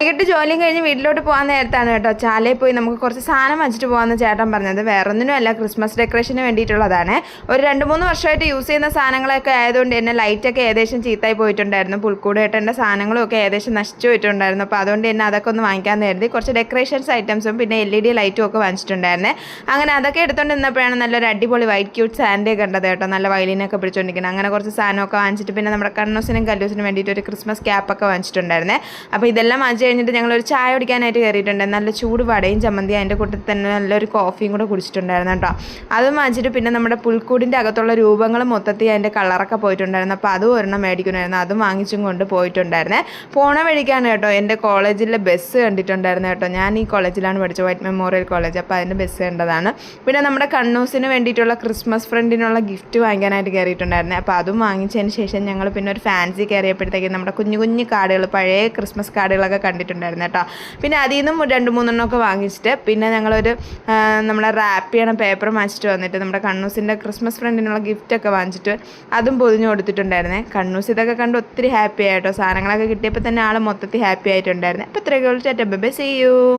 വൈകിട്ട് ജോലിയും കഴിഞ്ഞ് വീട്ടിലോട്ട് പോകാൻ നേരത്താണ് കേട്ടോ ചാലയിൽ പോയി നമുക്ക് കുറച്ച് സാധനം വെച്ചിട്ട് പോകാമെന്ന് ചേട്ടൻ പറഞ്ഞത്. വേറൊന്നിനും അല്ല, ക്രിസ്മസ് ഡെക്കറേഷന് വേണ്ടിയിട്ടുള്ളതാണ്. ഒരു 2-3 വർഷമായിട്ട് യൂസ് ചെയ്യുന്ന സാധനങ്ങളൊക്കെ ആയതുകൊണ്ട് തന്നെ ലൈറ്റൊക്കെ ഏകദേശം ചീത്തായി പോയിട്ടുണ്ടായിരുന്നു. പുൽക്കൂട് ഏട്ടൻ്റെ സാധനങ്ങളും ഒക്കെ ഏകദേശം നശിച്ചു പോയിട്ടുണ്ടായിരുന്നു. അപ്പോൾ അതുകൊണ്ട് തന്നെ അതൊക്കെ ഒന്ന് വാങ്ങിക്കാൻ കരുതി. കുറച്ച് ഡെക്കറേഷൻസ് ഐറ്റംസും പിന്നെ LED ലൈറ്റും ഒക്കെ വാങ്ങിച്ചിട്ടുണ്ടായിരുന്നേ. അങ്ങനെ അതൊക്കെ എടുത്തുകൊണ്ട് നിന്നപ്പോഴാണ് നല്ലൊരു അടിപൊളി വൈറ്റ് ക്യൂട്ട് സാൻഡേ കണ്ടത് കേട്ടോ. നല്ല വയലിനൊക്കെ പിടിച്ചുകൊണ്ടിരിക്കുന്നത്. അങ്ങനെ കുറച്ച് സാധനമൊക്കെ വാങ്ങിച്ചിട്ട് പിന്നെ നമ്മുടെ കണ്ണൂസിനും കല്ലൂസിനും വേണ്ടിയിട്ട് ഒരു ക്രിസ്മസ് ക്യാപ്പൊക്കെ വാങ്ങിച്ചിട്ടുണ്ടായിരുന്നേ. അപ്പോൾ ഇതെല്ലാം വാങ്ങിച്ച് കഴിഞ്ഞിട്ട് ഞങ്ങളൊരു ചായ കുടിക്കാനായിട്ട് കയറിയിട്ടുണ്ട്. നല്ല ചൂട് വടയും ചമ്മന്തി, അതിൻ്റെ കൂട്ടത്തിൽ തന്നെ നല്ലൊരു കോഫിയും കൂടെ കുടിച്ചിട്ടുണ്ടായിരുന്നു കേട്ടോ. അതും വാങ്ങിച്ചിട്ട് പിന്നെ നമ്മുടെ പുൽക്കൂടിൻ്റെ അകത്തുള്ള രൂപങ്ങൾ മൊത്തത്തിൽ അതിൻ്റെ കളറൊക്കെ പോയിട്ടുണ്ടായിരുന്നു. അപ്പോൾ അതും ഒരെണ്ണം മേടിക്കണമായിരുന്നു. അതും വാങ്ങിച്ചും കൊണ്ട് പോയിട്ടുണ്ടായിരുന്നേ. പോണ വഴിക്കാണ് കേട്ടോ എൻ്റെ കോളേജിലെ ബസ് കണ്ടിട്ടുണ്ടായിരുന്നു കേട്ടോ. ഞാൻ ഈ കോളേജിലാണ് പഠിച്ചത്, വൈറ്റ് മെമ്മോറിയൽ കോളേജ്. അപ്പോൾ അതിൻ്റെ ബസ് കണ്ടതാണ്. പിന്നെ നമ്മുടെ കണ്ണൂസിന് വേണ്ടിയിട്ടുള്ള ക്രിസ്മസ് ഫ്രണ്ടിനുള്ള ഗിഫ്റ്റ് വാങ്ങിക്കാനായിട്ട് കയറിയിട്ടുണ്ടായിരുന്നു. അപ്പോൾ അതും വാങ്ങിച്ചതിന് ശേഷം ഞങ്ങൾ പിന്നെ ഒരു ഫാൻസി കയറിയപ്പോഴത്തേക്കും നമ്മുടെ കുഞ്ഞു കുഞ്ഞു കാർഡുകൾ, പഴയ ക്രിസ്മസ് കാർഡുകളൊക്കെ കണ്ടിട്ടുണ്ടായിരുന്നു കേട്ടോ. പിന്നെ അതിൽ നിന്നും 2-3 എണ്ണമൊക്കെ വാങ്ങിച്ചിട്ട് പിന്നെ ഞങ്ങളൊരു നമ്മളെ റാപ്പ് ചെയ്യണ പേപ്പർ വാങ്ങിച്ചിട്ട് വന്നിട്ട് നമ്മുടെ കണ്ണൂസിൻ്റെ ക്രിസ്മസ് ഫ്രണ്ടിനുള്ള ഗിഫ്റ്റൊക്കെ വാങ്ങിച്ചിട്ട് അതും പൊതിഞ്ഞ് കൊടുത്തിട്ടുണ്ടായിരുന്നേ. കണ്ണൂസ് ഇതൊക്കെ കണ്ട് ഒത്തിരി ഹാപ്പി ആയിട്ടോ. സാധനങ്ങളൊക്കെ കിട്ടിയപ്പോൾ തന്നെ ആൾ മൊത്തത്തിൽ ഹാപ്പി ആയിട്ടുണ്ടായിരുന്നു. അപ്പോൾ ഇത്രയൊക്കെ വിളിച്ചാൽ ബൈ ബൈ, സീ യു.